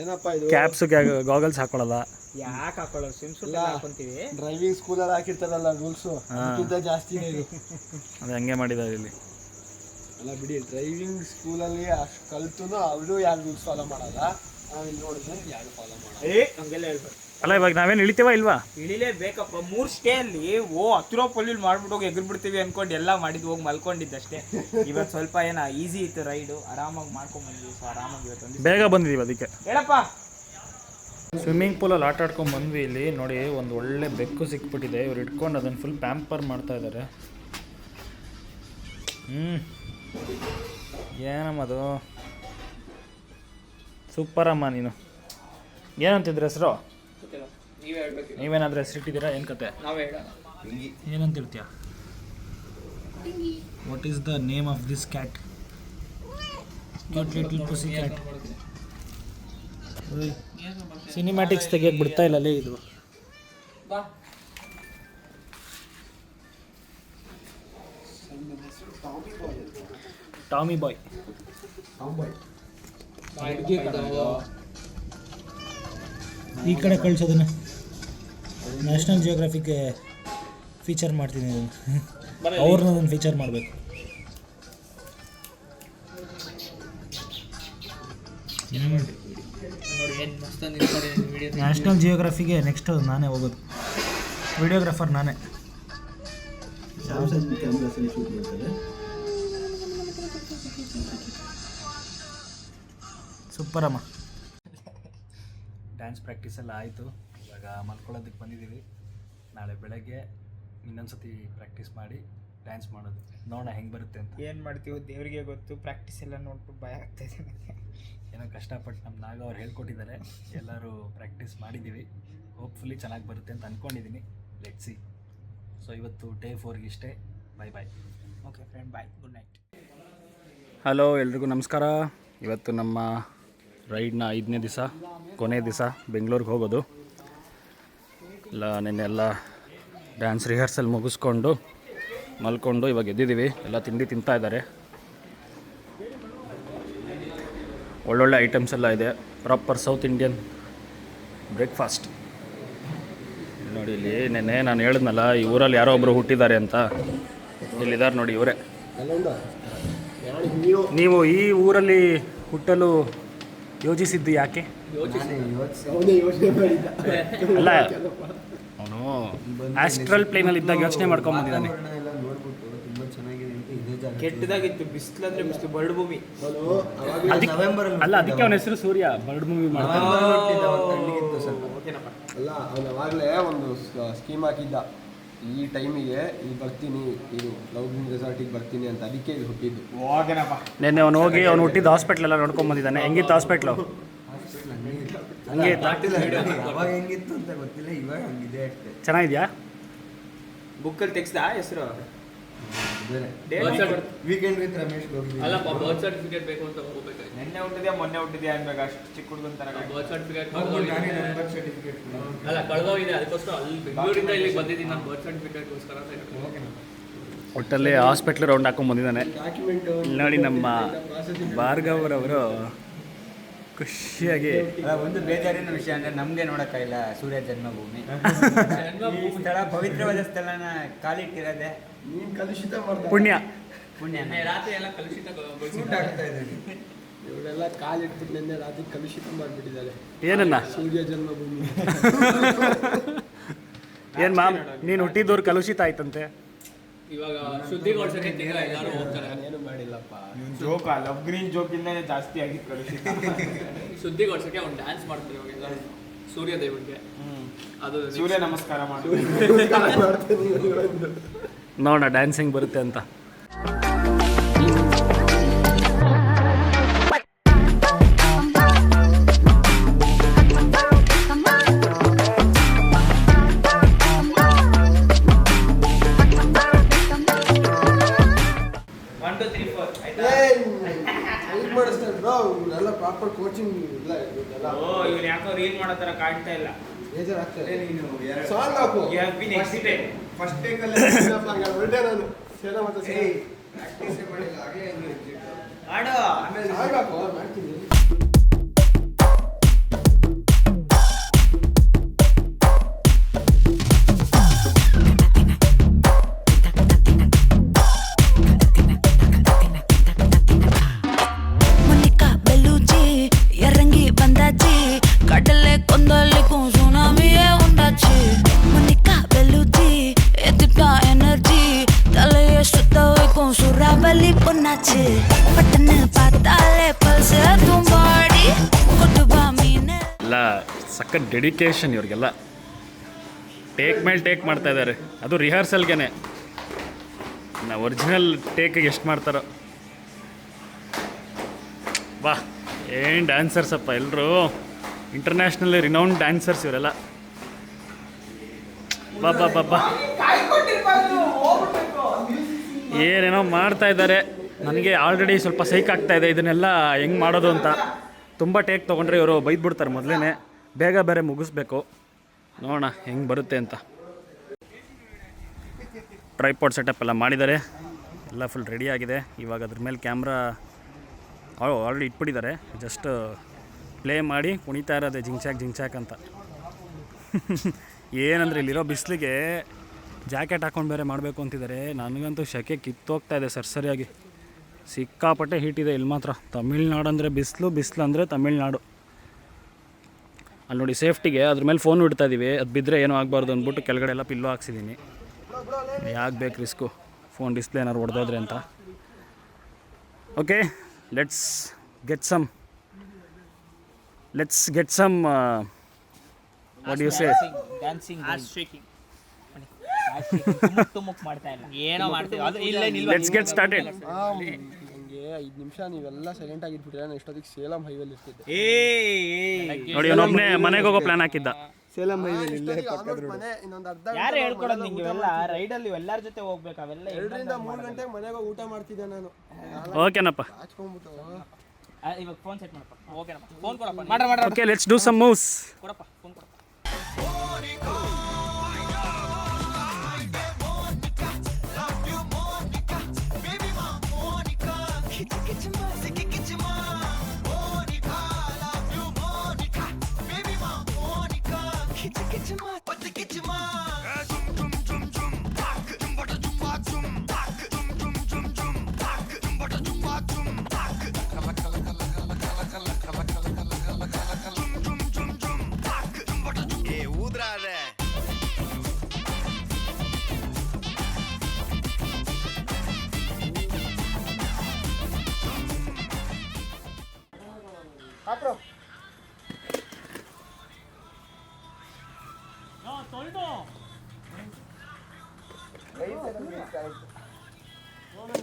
ಏನಪ್ಪ ಇದು ಕ್ಯಾಪ್ಸ್ ಗಾಗಲ್ಸ್ ಹಾಕೊಳ್ಳಲ್ಲ. ಯಾಕೆ ಹಾಕೊಳ್ಳೋ ಸ್ವಿಮ್ ಸೂಟ್ ಹಾಕೊಂತೀವಿ. ಡ್ರೈವಿಂಗ್ ಸ್ಕೂಲಲ್ಲಿ ಹಾಕಿರ್ತಾರಲ್ಲ ರೂಲ್ಸು, ಅದಕ್ಕಿಂತ ಜಾಸ್ತಿನೇ ಇದು. ಅದು ಹಂಗೆ ಮಾಡಿದ್ದಾರೆ ಇಲ್ಲಿ. ಅಲ್ಲ ಬಿಡಿ, ಡ್ರೈವಿಂಗ್ ಸ್ಕೂಲಲ್ಲಿ ಅಷ್ಟು ಕಲ್ತು ಅವರು ಯಾರು ರೂಲ್ಸ್ ಫಾಲೋ ಮಾಡಲ್ಲ, ನಾವು ಇಲ್ಲಿ ನೋಡಿದ್ರೆ ಯಾರು ಫಾಲೋ ಮಾಡಲ್ಲ. ಹಂಗೆಲ್ಲ ಹೇಳ್ಬೇಕು. ಅಲ್ಲ ಇವಾಗ ನಾವೇನು ಇಳಿತೀವ ಇಲ್ವಾ? ಇಳಿಲೇಬೇಕಪ್ಪ. 3 ಸ್ಟೇ ಅಲ್ಲಿ ಹತ್ತಿರ ಪೊಲ್ಲಿಲ್ ಮಾಡ್ಬಿಟ್ಟು ಹೋಗಿ ಎಗ್ರಿಬಿಡ್ತೀವಿ ಅನ್ಕೊಂಡು ಎಲ್ಲ ಮಾಡಿದ್ದು, ಹೋಗಿ ಮಲ್ಕೊಂಡಿದ್ದಷ್ಟೇ. ಇವತ್ತು ಸ್ವಲ್ಪ ಈಸಿ ಇತ್ತು ರೈಡು, ಆರಾಮಾಗಿ ಮಾಡ್ಕೊಂಡ್ಬಂದ್ವಿ. ಸೊ ಆರಾಮಾಗಿ ಇವತ್ತು ಬೇಗ ಬಂದಿದ್ದೀವಿ ಅದಕ್ಕೆ. ಹೇಳಪ್ಪ. ಸ್ವಿಮ್ಮಿಂಗ್ ಪೂಲಲ್ಲಿ ಆಟ ಆಡ್ಕೊಂಡು ಬಂದ್ವಿ. ಇಲ್ಲಿ ನೋಡಿ ಒಂದು ಒಳ್ಳೆ ಬೆಕ್ಕು ಸಿಕ್ಬಿಟ್ಟಿದೆ. ಇವ್ರು ಇಟ್ಕೊಂಡು ಅದನ್ನು ಫುಲ್ ಪ್ಯಾಂಪರ್ ಮಾಡ್ತಾ ಇದ್ದಾರೆ. ಏನಮ್ಮದು, ಸೂಪರಮ್ಮ. ನೀನು ಏನಂತಿದ್ರೆ ಹೆಸರು? ನೀವೇನಾದರೂ ಹೆಸರಿಟ್ಟಿದ್ದೀರಾ? ಏನು ಕತೆ? ಏನಂತ ಹೇಳ್ತೀಯ? What is the name of this cat? Little pussy cat. Cinematics ತೆಗಿಯಕ್ಕೆ ಬಿಡ್ತಾ ಇಲ್ಲ ಅಲ್ಲೇ ಇದು. Tommy boy. ಈ ಕಡೆ ಕಳಿಸೋದನ್ನ ನ್ಯಾಷನಲ್ ಜಿಯೋಗ್ರಫಿಗೆ ಫೀಚರ್ ಮಾಡ್ತೀನಿ. ಅವ್ರನ್ನ ಅದನ್ನು ಫೀಚರ್ ಮಾಡಬೇಕು. ನ್ಯಾಷನಲ್ ಜಿಯೋಗ್ರಫಿಗೆ ನೆಕ್ಸ್ಟ್ ನಾನೇ ಹೋಗೋದು, ವಿಡಿಯೋಗ್ರಾಫರ್ ನಾನೇ. ಸೂಪರಮ್ಮ. ಡ್ಯಾನ್ಸ್ ಪ್ರಾಕ್ಟೀಸ್ ಎಲ್ಲ ಆಯಿತು. ಇವಾಗ ಮಲ್ಕೊಳ್ಳೋದಕ್ಕೆ ಬಂದಿದ್ದೀವಿ. ನಾಳೆ ಬೆಳಗ್ಗೆ ಇನ್ನೊಂದ್ಸತಿ ಪ್ರಾಕ್ಟೀಸ್ ಮಾಡಿ ಡ್ಯಾನ್ಸ್ ಮಾಡೋದು, ನೋಡೋಣ ಹೆಂಗೆ ಬರುತ್ತೆ ಅಂತ. ಏನು ಮಾಡ್ತೀವೋ ದೇವರಿಗೆ ಗೊತ್ತು. ಪ್ರಾಕ್ಟೀಸ್ ಎಲ್ಲ ನೋಡ್ಬಿಟ್ಟು ಭಯ ಆಗ್ತಾಯಿದೆ ನನಗೆ. ಏನೋ ಕಷ್ಟಪಟ್ಟು ನಮ್ಮ ನಾಗ ಅವ್ರು ಹೇಳ್ಕೊಟ್ಟಿದ್ದಾರೆ, ಎಲ್ಲರೂ ಪ್ರಾಕ್ಟೀಸ್ ಮಾಡಿದ್ದೀವಿ. ಹೋಪ್ಫುಲಿ ಚೆನ್ನಾಗಿ ಬರುತ್ತೆ ಅಂತ ಅಂದ್ಕೊಂಡಿದ್ದೀನಿ. Let's see. ಸೊ ಇವತ್ತು ಡೇ 4ಗೆ ಇಷ್ಟೇ. ಬಾಯ್ ಬಾಯ್. ಓಕೆ ಫ್ರೆಂಡ್, ಬಾಯ್, ಗುಡ್ ನೈಟ್. ಹಲೋ, ಎಲ್ರಿಗೂ ನಮಸ್ಕಾರ. ಇವತ್ತು ನಮ್ಮ ರೈಡ್ನ 5ನೇ ದಿವಸ, ಕೊನೆ ದಿವಸ ಬೆಂಗಳೂರಿಗೆ ಹೋಗೋದು. ಎಲ್ಲ ನೆನ್ನೆಲ್ಲ ಡ್ಯಾನ್ಸ್ ರಿಹರ್ಸಲ್ ಮುಗಿಸ್ಕೊಂಡು ಮಲ್ಕೊಂಡು ಇವಾಗ ಎದ್ದಿದ್ದೀವಿ. ಎಲ್ಲ ತಿಂಡಿ ತಿಂತಾ ಇದ್ದಾರೆ. ಒಳ್ಳೊಳ್ಳೆ ಐಟಮ್ಸ್ ಎಲ್ಲ ಇದೆ. Proper south Indian breakfast. ನೋಡಿ ಇಲ್ಲಿ ನೆನ್ನೆ ನಾನು ಹೇಳಿದ್ನಲ್ಲ, ಈ ಊರಲ್ಲಿ ಯಾರೋ ಒಬ್ಬರು ಹುಟ್ಟಿದ್ದಾರೆ ಅಂತ. ಇಲ್ಲಿದ್ದಾರೆ ನೋಡಿ, ಇವರೇ. ನೀವು ಈ ಊರಲ್ಲಿ ಹುಟ್ಟಲು ಯೋಜಿಸಿದ್ದು ಯಾಕೆ? ಅಲ್ಲ, ಅವನು ಆಸ್ಟ್ರಲ್ ಪ್ಲೇನಲ್ಲಿ ಇದ್ದಾಗ ಯೋಚನೆ ಮಾಡ್ಕೊಂಡು ಬಂದಿದ್ದಾನೆ. ಕೆಟ್ಟದಾಗಿತ್ತು, ಬಿಸಿಲು ಅಂದರೆ ಬಿಸಿಲು, ಬರಡು ಭೂಮಿ. ಅಲ್ಲ, ಅದಕ್ಕೆ ಅವನ ಹೆಸರು ಸೂರ್ಯ. ಬರಡು ಭೂಮಿ ಮಾಡ್ತಾನೆ. ಅಲ್ಲ, ಅವನು ಅವಾಗಲೇ ಒಂದು ಸ್ಕೀಮ್ ಹಾಕಿದ್ದ. ಈ ಟೈಮಿಗೆ ಇಲ್ಲಿ ಬರ್ತೀನಿ, ಇದು ಲವ್ಲಿಂಗ್ ರೆಸಾರ್ಟಿಗೆ ಬರ್ತೀನಿ ಅಂತ, ಅದಕ್ಕೆ ಇಲ್ಲಿ ಹುಟ್ಟಿದ್ದು. ಹೋಗೇನಪ್ಪ. ನಿನ್ನೆ ಅವನು ಹೋಗಿ ಅವ್ನು ಹುಟ್ಟಿದ ಹಾಸ್ಪಿಟ್ಲ್ ಎಲ್ಲ ನೋಡ್ಕೊಂಡ್ ಬಂದಿದ್ದಾನೆ. ಹೆಂಗಿತ್ತು ಹಾಸ್ಪಿಟ್ಲು? ಹಂಗೆ ಅವಾಗ ಹೆಂಗಿತ್ತು ಅಂತ ಗೊತ್ತಿಲ್ಲ, ಇವಾಗ ಹಂಗಿದೆ ಅಷ್ಟೇ. ಚೆನ್ನಾಗಿದ್ಯಾ? ಬುಕ್ಕಲ್ಲಿ ತೆಗ್ಸ್ದಾ ಹೆಸರು? ವೀಕೆಂಡ್ ವಿತ್ ರಮೇಶ್ ಹೋಗಿ ಅಲ್ಲಪ್ಪ ಬರ್ತ್ ಸರ್ಟಿಫಿಕೇಟ್ ಬೇಕು ಅಂತ ಹೋಗ್ಬೇಕಾಯ್ತು. ನಿನ್ನೆ ಹುಟ್ಟಿದ್ಯಾ ಮೊನ್ನೆ ಹುಟ್ಟಿದ್ಯಾ ಅನ್ಬೇಕು, ಅಷ್ಟು ಚಿಕ್ಕ ಹುಡುಗನ ಥರ. ಬರ್ತ್ ಸರ್ಟಿಫಿಕೇಟ್ ಬರ್ತ್ ಸರ್ಟಿಫಿಕೇಟ್ ಅಲ್ಲ ಕಳೆದೋಗಿದೆ, ಅದಕ್ಕೋಸ್ಕರ ಅಲ್ಲಿ ಬೆಂಗಳೂರಿಂದ ಇಲ್ಲಿಗೆ ಬಂದಿದ್ದೀನಿ ನಾನು ಬರ್ತ್ ಸರ್ಟಿಫಿಕೇಟ್ಗೋಸ್ಕರ ಅಂತ ಹೇಳ್ತೀನಿ. ಒಟ್ಟಲ್ಲಿ ಹಾಸ್ಪಿಟ್ಲ್ ರೌಂಡ್ ಹಾಕೊಂಡು ಬಂದಿದ್ದಾನೆ. ಡಾಕ್ಯುಮೆಂಟ್ ನೋಡಿ ನಮ್ಮ ಭಾರ್ಗವ್ರವರು ಖುಷಿಯಾಗಿ. ಒಂದು ಬೇಜಾರಿನ ವಿಷಯ ಅಂದರೆ ನಮಗೆ ನೋಡೋಕ್ಕಾಗಿಲ್ಲ ಸೂರ್ಯ ಜನ್ಮಭೂಮಿ. ಈ ಸ್ಥಳ ಪವಿತ್ರವಾದ ಸ್ಥಳನ ಕಾಲಿಟ್ಟಿರೋದೆ ನೀನು ಕಲುಷಿತ ಮಾಡ್ದೆ. ಪುಣ್ಯ ನಿನ್ನೆ ರಾತ್ರಿ ಎಲ್ಲ ಕಲುಷಿತ ಊಟ ಆಗ್ತಾ ಇದ್ದೀನಿ. ಇವರೆಲ್ಲ ಕಾಲಿಟ್ಬಿಟ್ಟು ನಿನ್ನೆ ರಾತ್ರಿ ಕಲುಷಿತ ಮಾಡಿಬಿಟ್ಟಿದ್ದಾರೆ. ಏನನ್ನ? ಸೂರ್ಯ ಜನ್ಮಭೂಮಿ. ಏನು ಮ್ಯಾಮ್, ನೀನು ಹುಟ್ಟಿದವ್ರು ಕಲುಷಿತ ಆಯ್ತಂತೆ. ಇವಾಗ ಶುದ್ಧಿಗೊಳಿಸೋಕೆ ತಿಂಗಳ ಎಲ್ಲರೂ ಹೋಗ್ತಾರೆ. ಏನು ಮಾಡಿಲ್ಲಪ್ಪ. ಜೋಕ್ ಲವ್ ಗ್ರೀನ್ ಜೋಕಿಂದನೇ ಜಾಸ್ತಿ ಆಗಿತ್ತು ಕಲುಷಿತ. ಶುದ್ಧಿಗೊಳಿಸೋಕೆ ಅವ್ನು ಡ್ಯಾನ್ಸ್ ಮಾಡ್ತಾರೆ ಇವಾಗೆಲ್ಲ ಸೂರ್ಯ ದೇವರಿಗೆ. ಅದು ಸೂರ್ಯ ನಮಸ್ಕಾರ ಮಾಡಿ ನೋಡೋಣ ಡ್ಯಾನ್ಸಿಂಗ್ ಬರುತ್ತೆ ಅಂತ. ಇವರೆಲ್ಲ ಪ್ರಾಪರ್ ಕೋಚಿಂಗ್ ಇಲ್ಲ. ಓ ಇವ್ರು ಯಾಕೋ ರೀಲ್ ಮಾಡೋ ಥರ ಕಾಣ್ತಾ ಇಲ್ಲ. ಬೇಜಾರಾಗ್ತದೆ. ನೀನು ಸಾಂಗ್ ಹಾಕು. You have been exited. First ಟೇಕಲ್ಲಿ ಹೊರಟೆ ನಾನು. ಸೇನಾ ಮತ್ತೆ ಪ್ರಾಕ್ಟೀಸ್ ಮಾಡಿಲ್ಲ, ಆಗಲೇ ಹೆಂಗೆ ಆಡು. ಸಾಂಗ್ ಹಾಕು, ಮಾಡ್ತೀನಿ. ಎಲ್ಲ ಸಖತ್ ಡೆಡಿಕೇಶನ್ ಇವ್ರಿಗೆಲ್ಲ. ಟೇಕ್ ಮೇಲೆ ಟೇಕ್ ಮಾಡ್ತಾ ಇದ್ದಾರೆ, ಅದು ರಿಹರ್ಸಲ್ಗೆ. ನಾ ಒರಿಜಿನಲ್ ಟೇಕಿಗೆ ಎಷ್ಟು ಮಾಡ್ತಾರೋ. ವಾಹ್, ಏನು ಡ್ಯಾನ್ಸರ್ಸ್ ಅಪ್ಪ ಎಲ್ಲರೂ, ಇಂಟರ್ನ್ಯಾಷನಲಿ ರಿನೌಂಡ್ ಡ್ಯಾನ್ಸರ್ಸ್ ಇವರೆಲ್ಲ. ಬಾ ಬಾ ಬಾ ಬಾ, ಏನೇನೋ ಮಾಡ್ತಾ ಇದ್ದಾರೆ. ನನಗೆ ಆಲ್ರೆಡಿ ಸ್ವಲ್ಪ ಸೈಕ್ ಆಗ್ತಾ ಇದೆ ಇದನ್ನೆಲ್ಲ ಹೆಂಗೆ ಮಾಡೋದು ಅಂತ. ತುಂಬ ಟೇಕ್ ತೊಗೊಂಡ್ರೆ ಇವರು ಬೈದ್ಬಿಡ್ತಾರೆ ಮೊದಲೇ. ಬೇಗ ಬೇರೆ ಮುಗಿಸ್ಬೇಕು. ನೋಡೋಣ ಹೆಂಗೆ ಬರುತ್ತೆ ಅಂತ. ಟ್ರೈಪಾಡ್ ಸೆಟಪ್ ಎಲ್ಲ ಮಾಡಿದ್ದಾರೆ, ಎಲ್ಲ ಫುಲ್ ರೆಡಿಯಾಗಿದೆ. ಇವಾಗ ಅದ್ರ ಮೇಲೆ ಕ್ಯಾಮ್ರಾ ಆಲ್ರೆಡಿ ಇಟ್ಬಿಟ್ಟಿದ್ದಾರೆ. ಜಸ್ಟ್ ಪ್ಲೇ ಮಾಡಿ ಕುಣಿತಾ ಇರೋದೆ ಜಿಂಗ್ಚಾಕ್ ಅಂತ. ಏನಂದರೆ ಇಲ್ಲಿರೋ ಬಿಸಿಲಿಗೆ ಜಾಕೆಟ್ ಹಾಕ್ಕೊಂಡು ಬೇರೆ ಮಾಡಬೇಕು ಅಂತಿದ್ದಾರೆ. ನನಗಂತೂ ಶೆಕೆ ಕಿತ್ತೋಗ್ತಾ ಇದೆ ಸರಿಯಾಗಿ. ಸಿಕ್ಕಾಪಟ್ಟೆ ಹೀಟ್ ಇದೆ ಇಲ್ಲಿ ಮಾತ್ರ. ತಮಿಳ್ನಾಡು ಅಂದರೆ ಬಿಸಿಲು ಅಂದರೆ ತಮಿಳ್ನಾಡು. ಅಲ್ಲಿ ನೋಡಿ ಸೇಫ್ಟಿಗೆ ಅದ್ರ ಮೇಲೆ ಫೋನ್ ಇಡ್ತಾ ಇದ್ದೀವಿ, ಅದು ಬಿದ್ದರೆ ಏನೂ ಆಗಬಾರ್ದು ಅಂದ್ಬಿಟ್ಟು ಕೆಳಗಡೆ ಎಲ್ಲ ಪಿಲ್ಲೋ ಹಾಕ್ಸಿದ್ದೀನಿ. ಯಾಕೆ ಬೇಕು ರಿಸ್ಕು, ಫೋನ್ ಡಿಸ್ಪ್ಲೇ ಏನಾದ್ರು ಹೊಡೆದೋದ್ರೆ ಅಂತ. Okay, let's get some what you say dancing ತುಮುಕ್ ಮಾಡ್ತಾ ಇಲ್ಲ, ಏನೋ ಮಾಡ್ತೀವಿ. ಅದು ಇಲ್ಲೇ ಲೆಟ್ಸ್ ಗೆಟ್ ಸ್ಟಾರ್ಟೆಡ್. ನನಗೆ 5 ನಿಮಿಷ ನೀವೆಲ್ಲ ಸೈಲೆಂಟ್ ಆಗಿಟ್ಬಿಟ್ರೆ ನಾನು ಎಷ್ಟೊತ್ತಿಗೆ ಸೇಲಂ ಹೈವೇಲಿ ಇರ್ತಿದ್ದೆ. ನೋಡಿ ಅವನೊಬ್ಬನೇ ಮನೆಗೆ ಹೋಗೋ ಪ್ಲಾನ್ ಹಾಕಿದ್ದ. ಸೇಲಂ ಹೈವೇಲಿ ಇಲ್ಲೇ ಪಕ್ಕದ ಮನೆ. ಇನ್ನೊಂದು ಅರ್ಧ ಯಾರು ಹೇಳ್ಕೊಡೋದು ನಿಂಗೆ ಇವೆಲ್ಲ? ರೈಡಲ್ಲಿ ಎಲ್ಲರ ಜೊತೆ ಹೋಗ್ಬೇಕು. ಅವೆಲ್ಲ 2ರಿಂದ 3 ಗಂಟೆಗೆ ಮನೆಗೆ ಊಟ ಮಾಡ್ತಿದ್ದೆ ನಾನು. ಓಕೆನಪ್ಪ, ಹಚ್ಕೊಂಡ್ಬಿಟ್ಟು ಇವಾಗ ಫೋನ್ ಸೆಟ್ ಮಾಡಪ್ಪ. ಓಕೆನಪ್ಪ, ಫೋನ್ ಕೊಡಪ್ಪ. Okay, let's do some moves. ಕೊಡಪ್ಪ, ಫೋನ್ ಕೊಡಪ್ಪ.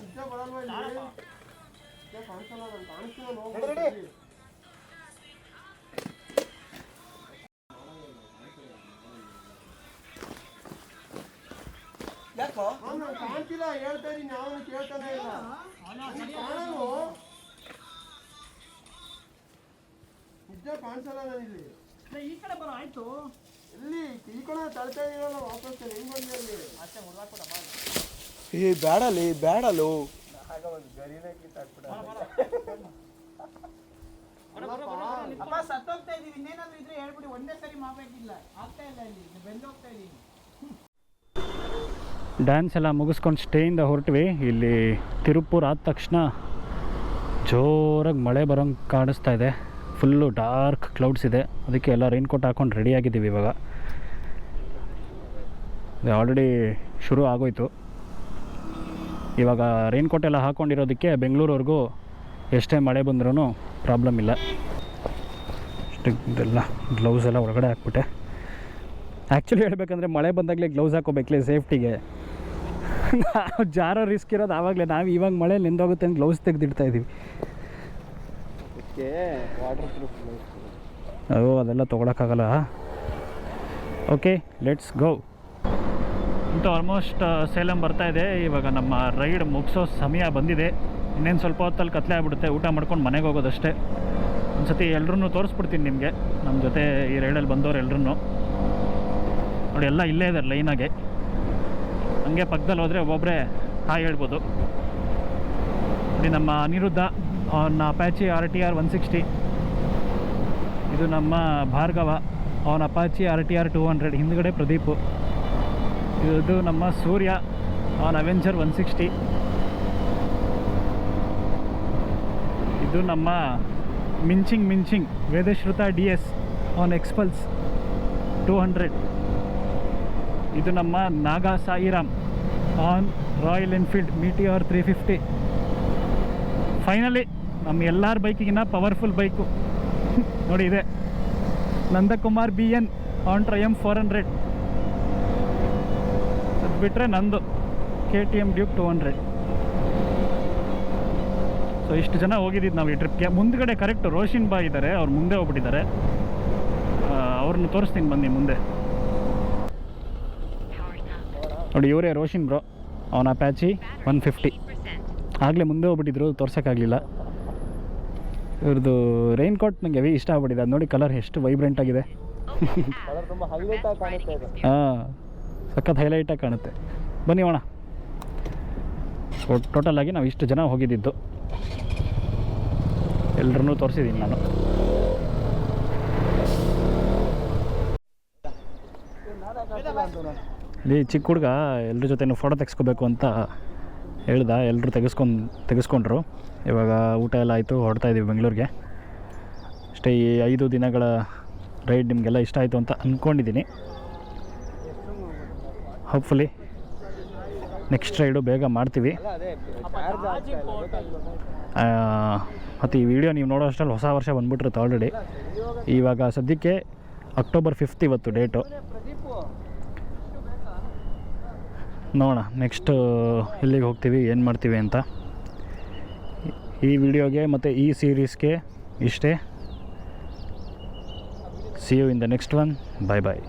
ನಿಜ ಬರಲ್ವಾ ಇಲ್ಲಿ? ಕಾಣಿಸಲ್ಲ, ನಾನು ಕಾಣಿಸ್ತೀನ ನೋಡ್ಬಿಡ್ತೀನಿ. ಯಾಕೋ ನಾನು ಕಾಣ್ತಿಲ್ಲ, ಹೇಳ್ತಾ ಇದೀನಿ, ಅವನು ಕೇಳ್ತಾನೆ ಇಲ್ಲ. ಕಾಣಲು ನಿಜ ಕಾಣಿಸಲ್ಲ ನಾನಿಲ್ಲಿ. ಈ ಕಡೆ ಬರೋ ಆಯ್ತು. ಇಲ್ಲಿ ಈ ಕಡೆ ತಳ್ತಾ ಇದೀರಲ್ಲ ವಾಪಸ್ ಹೆಂಗ್ ಬಂದೆ ಅಲ್ಲಿ? ಅಷ್ಟೇ ಮುರ್ದಾಕ್ಬಿಡ ಬಾ. ಏ ಬ್ಯಾಡಲಿ ಬ್ಯಾಡಲು ಆಗ ಒಂದು ಗರಿನ ಕಿತ್ತಾಕ್ಬಿಡ. ಅಪ್ಪ ಸತ್ತೋಗ್ತಾ ಇದೀವಿ, ಇನ್ನೇನಾದ್ರೂ ಇದ್ರೆ ಹೇಳ್ಬಿಡಿ, ಒಂದೇ ಸರಿ ಮಾಡ್ಬೇಕಿಲ್ಲ. ಆಗ್ತಾ ಇಲ್ಲ, ಇಲ್ಲಿ ಬೆಂದು ಹೋಗ್ತಾ ಇದೀನಿ. ಡ್ಯಾನ್ಸ್ ಎಲ್ಲ ಮುಗಿಸ್ಕೊಂಡು ಸ್ಟೇಯಿಂದ ಹೊರಟ್ವಿ. ಇಲ್ಲಿ ತಿರುಪುರ ಆದ ತಕ್ಷಣ ಜೋರಾಗಿ ಮಳೆ ಬರೋಂಗೆ ಕಾಣಿಸ್ತಾ ಇದೆ. ಫುಲ್ಲು ಡಾರ್ಕ್ ಕ್ಲೌಡ್ಸ್ ಇದೆ, ಅದಕ್ಕೆ ಎಲ್ಲ ರೈನ್ಕೋಟ್ ಹಾಕ್ಕೊಂಡು ರೆಡಿಯಾಗಿದ್ದೀವಿ. ಇವಾಗ ಆಲ್ರೆಡಿ ಶುರು ಆಗೋಯ್ತು. ಇವಾಗ ರೈನ್ಕೋಟ್ ಎಲ್ಲ ಹಾಕ್ಕೊಂಡಿರೋದಕ್ಕೆ ಬೆಂಗಳೂರವರೆಗೂ ಎಷ್ಟೇ ಮಳೆ ಬಂದ್ರೂ ಪ್ರಾಬ್ಲಮ್ ಇಲ್ಲ. ಇದೆಲ್ಲ ಗ್ಲೌಸ್ ಎಲ್ಲ ಹೊರಗಡೆ ಹಾಕ್ಬಿಟ್ಟೆ. ಆ್ಯಕ್ಚುಲಿ ಹೇಳ್ಬೇಕಂದ್ರೆ ಮಳೆ ಬಂದಾಗಲೇ ಗ್ಲೌಸ್ ಹಾಕೋಬೇಕಲೇ ಸೇಫ್ಟಿಗೆ. ನಾವು ಜಾರೋ ರಿಸ್ಕ್ ಇರೋದು ಆವಾಗಲೇ. ನಾವು ಇವಾಗ ಮಳೆ ನಿಂದೋಗುತ್ತೆ ಅಂತ ಗ್ಲೌಸ್ ತೆಗೆದಿಡ್ತಾ ಇದ್ದೀವಿ. ಅದೆಲ್ಲ ತೊಗೊಳಕ್ಕಾಗಲ್ಲ. Okay, let's go. ಅಂತೂ ಆಲ್ಮೋಸ್ಟ್ ಸೇಲಂ ಬರ್ತಾ ಇದೆ. ಇವಾಗ ನಮ್ಮ ರೈಡ್ ಮುಗಿಸೋ ಸಮಯ ಬಂದಿದೆ. ಇನ್ನೇನು ಸ್ವಲ್ಪ ಹೊತ್ತಲ್ಲಿ ಕತ್ಲೆ ಆಗ್ಬಿಡುತ್ತೆ. ಊಟ ಮಾಡ್ಕೊಂಡು ಮನೆಗೆ ಹೋಗೋದಷ್ಟೇ. ಒಂದು ಸತಿ ಎಲ್ರೂ ತೋರಿಸ್ಬಿಡ್ತೀನಿ ನಿಮಗೆ, ನಮ್ಮ ಜೊತೆ ಈ ರೈಡಲ್ಲಿ ಬಂದವ್ರು ಎಲ್ರೂ ನೋಡಿ. ಎಲ್ಲ ಇಲ್ಲೇ ಇದ್ದಾರೆ ಲೈನಾಗೆ. ಹಂಗೆ ಪಕ್ಕದಲ್ಲಿ ಹೋದರೆ ಒಬ್ಬೊಬ್ಬರೇ ಹಾಯ್ ಹೇಳ್ಬೋದು. ನೋಡಿ ನಮ್ಮ ಅನಿರುದ್ಧ, ಅವನ ಅಪಾಚಿ RTR 160. ಇದು ನಮ್ಮ ಭಾರ್ಗವ, ಅವನ ಅಪಾಚಿ RTR 200. ಹಿಂದ್ಗಡೆ ಪ್ರದೀಪು. ಇದು ನಮ್ಮ ಸೂರ್ಯ, ಅವನ ಅವೆಂಜರ್ 160. ಇದು ನಮ್ಮ ಮಿಂಚಿಂಗ್ ವೇದಶ್ರುತ DS, ಅವನ ಎಕ್ಸ್ಪಲ್ಸ್ 200. ಇದು ನಮ್ಮ Naga Sairam, on Royal Enfield Meteor 350. Finally ನಮ್ಮ ಎಲ್ಲರ ಬೈಕಿಗಿನ್ನ ಪವರ್ಫುಲ್ ಬೈಕು ನೋಡಿ ಇದೆ, ನಂದಕುಮಾರ್ BN ಆನ್ ಟ್ರಯಂಫ್ 400. ಅದು ಬಿಟ್ಟರೆ ನಂದು KTM ಡ್ಯೂಕ್ 200. ಸೊ ಇಷ್ಟು ಜನ ಹೋಗಿದ್ದಿದ್ದು ನಾವು ಈ ಟ್ರಿಪ್ಗೆ. ಮುಂದ್ಗಡೆ ಕರೆಕ್ಟ್ ರೋಷಿನ್ ಬಾಯ್ ಇದ್ದಾರೆ, ಅವ್ರು ಮುಂದೆ ಹೋಗ್ಬಿಟ್ಟಿದ್ದಾರೆ. ಅವ್ರನ್ನ ತೋರಿಸ್ತೀನಿ ಬನ್ನಿ ಮುಂದೆ. ನೋಡಿ ಇವರೇ ರೋಷಿನ್ ಬ್ರೋ, ಅವನ ಅಪ್ಯಾಚಿ 150. ಆಗಲೇ ಮುಂದೆ ಹೋಗ್ಬಿಟ್ಟಿದ್ರು, ತೋರ್ಸೋಕ್ಕಾಗಲಿಲ್ಲ. ಇವ್ರದ್ದು ರೈನ್ ಕೋಟ್ ನನಗೆ ಹೆವಿ ಇಷ್ಟ ಆಗ್ಬಿಟ್ಟಿದೆ. ಅದು ನೋಡಿ ಕಲರ್ ಎಷ್ಟು ವೈಬ್ರೆಂಟ್ ಆಗಿದೆ. ಹಾಂ, ಸಖತ್ ಹೈಲೈಟಾಗಿ ಕಾಣುತ್ತೆ. ಬನ್ನಿ ಹೋಣ. ಟೋಟಲಾಗಿ ನಾವು ಇಷ್ಟು ಜನ ಹೋಗಿದ್ದಿದ್ದು, ಎಲ್ಲರನ್ನೂ ತೋರಿಸಿದ್ದೀನಿ ನಾನು. ಇಲ್ಲಿ ಚಿಕ್ಕ ಹುಡುಗ ಎಲ್ಲರ ಜೊತೆನೂ ಫೋಟೋ ತೆಗೆಸ್ಕೋಬೇಕು ಅಂತ ಹೇಳ್ದ. ಎಲ್ಲರೂ ತೆಗೆಸ್ಕೊಂಡ್ರು. ಇವಾಗ ಊಟ ಎಲ್ಲ ಆಯಿತು, ಹೊರಡ್ತಾ ಇದ್ದೀವಿ ಬೆಂಗಳೂರಿಗೆ. ಅಷ್ಟೇ, ಈ 5 ದಿನಗಳ ರೈಡ್ ನಿಮಗೆಲ್ಲ ಇಷ್ಟ ಆಯಿತು ಅಂತ ಅಂದ್ಕೊಂಡಿದ್ದೀನಿ. ಹೋಪ್ಫುಲಿ ನೆಕ್ಸ್ಟ್ ರೈಡು ಬೇಗ ಮಾಡ್ತೀವಿ. ಮತ್ತು ಈ ವಿಡಿಯೋ ನೀವು ನೋಡೋ ಅಷ್ಟರಲ್ಲಿ ಹೊಸ ವರ್ಷ ಬಂದ್ಬಿಟ್ಟಿರುತ್ತೆ ಆಲ್ರೆಡಿ. ಇವಾಗ ಸದ್ಯಕ್ಕೆ ಅಕ್ಟೋಬರ್ 5 ಇವತ್ತು ಡೇಟು. ನೋಡೋಣ ನೆಕ್ಸ್ಟು ಎಲ್ಲಿಗೆ ಹೋಗ್ತೀವಿ, ಏನು ಮಾಡ್ತೀವಿ ಅಂತ. ಈ ವಿಡಿಯೋಗೆ ಮತ್ತು ಈ ಸೀರೀಸ್ಗೆ ಇಷ್ಟೇ. See you in the next one. Bye bye.